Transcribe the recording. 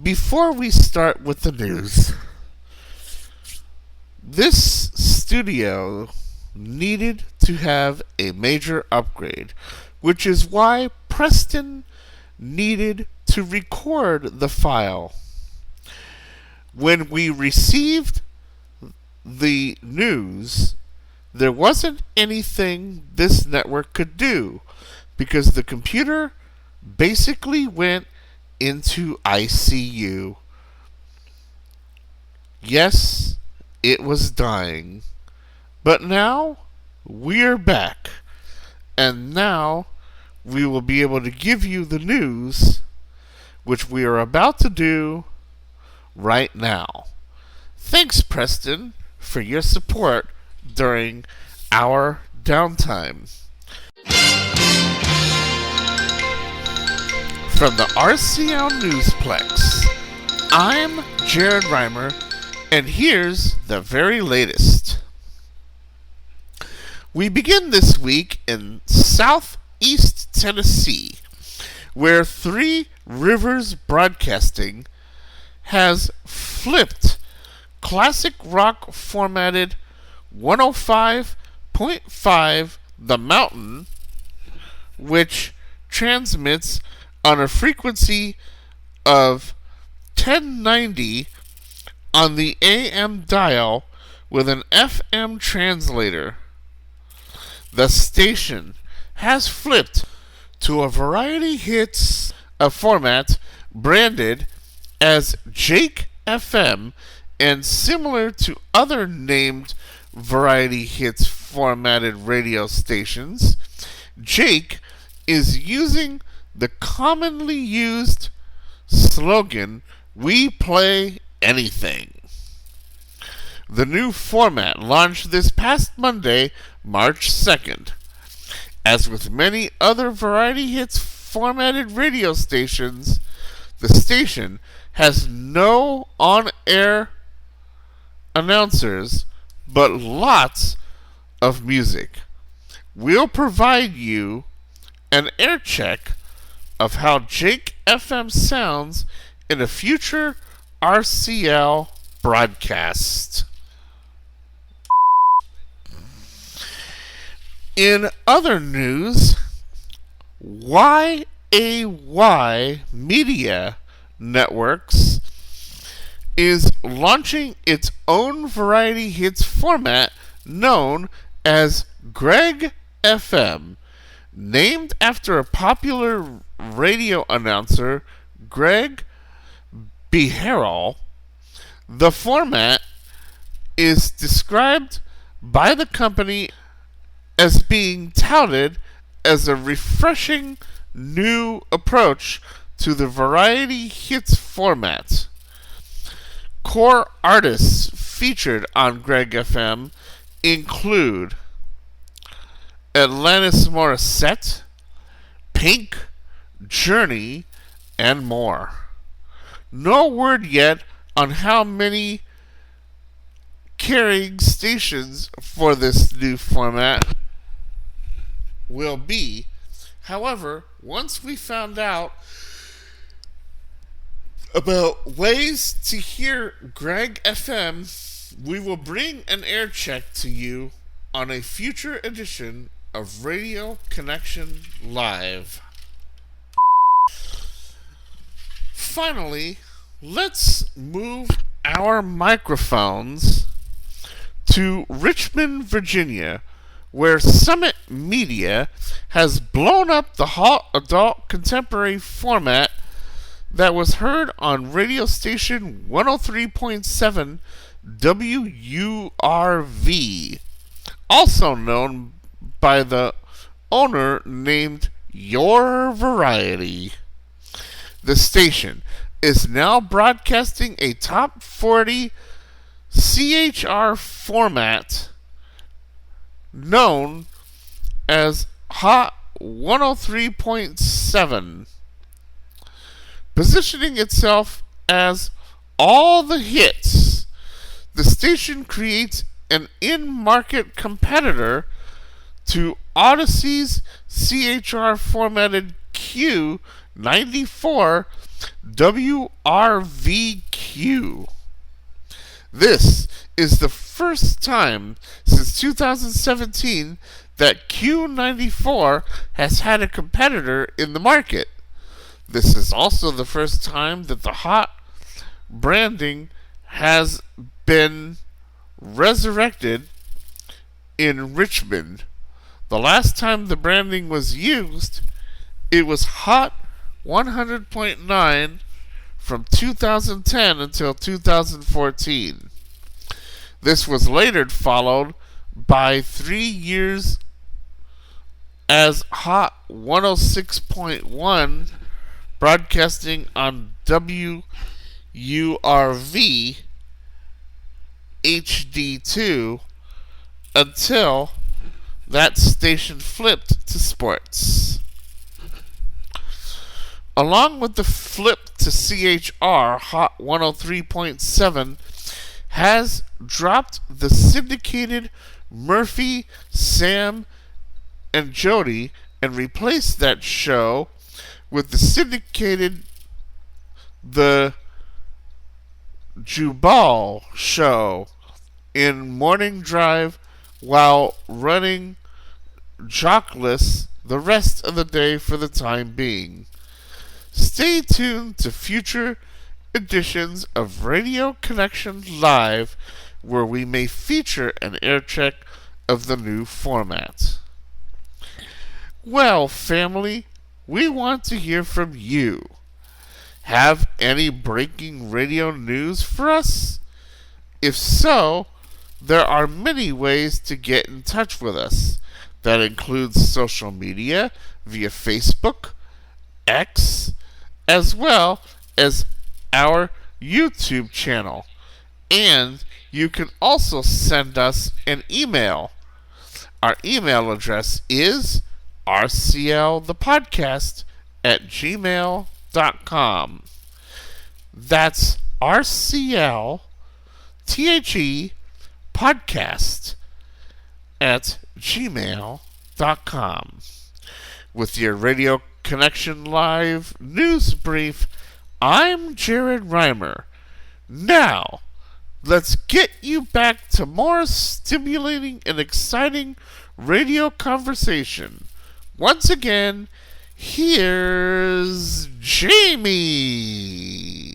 Before we start with the news, this studio needed to have a major upgrade, which is why Preston needed to record the file. When we received the news, there wasn't anything this network could do because the computer basically went into ICU. Yes, it was dying. But now we're back. And now we will be able to give you the news, which we are about to do right now. Thanks, Preston, for your support during our downtime. From the RCL Newsplex, I'm Jared Reimer, and here's the very latest. We begin this week in Southeast Tennessee, where Three Rivers Broadcasting has flipped classic rock formatted 105.5 The Mountain, which transmits on a frequency of 1090 on the AM dial with an FM translator. The station has flipped to a variety hits format branded as Jake FM, and similar to other named variety hits formatted radio stations, Jake is using the commonly used slogan, "We play anything." The new format launched this past Monday, March 2nd. As with many other variety hits formatted radio stations, the station has no on-air announcers, but lots of music. We'll provide you an air check of how Jake FM sounds in a future RCL broadcast. In other news, YAY Media Networks is launching its own variety hits format known as Greg FM. Named after a popular radio announcer, Greg Beharrell, the format is described by the company as being touted as a refreshing new approach to the variety hits format. Core artists featured on Greg FM include Alanis Morissette, Pink, Journey, and more. No word yet on how many carrying stations for this new format will be. However, once we found out about ways to hear Greg FM, we will bring an air check to you on a future edition of Radio Connection Live. Finally, let's move our microphones to Richmond, Virginia, where Summit Media has blown up the hot adult contemporary format that was heard on radio station 103.7 WURV, also known by the owner named Your Variety. The station is now broadcasting a top 40 CHR format known as Hot 103.7, positioning itself as all the hits. The station creates an in-market competitor to Odyssey's CHR formatted Q94 WRVQ. This is the first time since 2017 that Q94 has had a competitor in the market. This is also the first time that the hot branding has been resurrected in Richmond. The last time the branding was used, it was Hot 100.9 from 2010 until 2014. This was later followed by 3 years as Hot 106.1, broadcasting on WURV HD2 until that station flipped to sports. Along with the flip to CHR, Hot 103.7 has dropped the syndicated Murphy, Sam, and Jody and replaced that show with the syndicated The Jubal Show in morning drive while running jockless the rest of the day for the time being. Stay tuned to future editions of Radio Connection Live, where we may feature an air check of the new format. Well, family, we want to hear from you. Have any breaking radio news for us? If so, there are many ways to get in touch with us. That includes social media via Facebook, X, as well as our YouTube channel. And you can also send us an email. Our email address is rclthepodcast@gmail.com. That's rclthepodcast@gmail.com. With your Radio Connection Live news brief, I'm Jared Reimer. Now, let's get you back to more stimulating and exciting radio conversation. Once again, here's Jamie.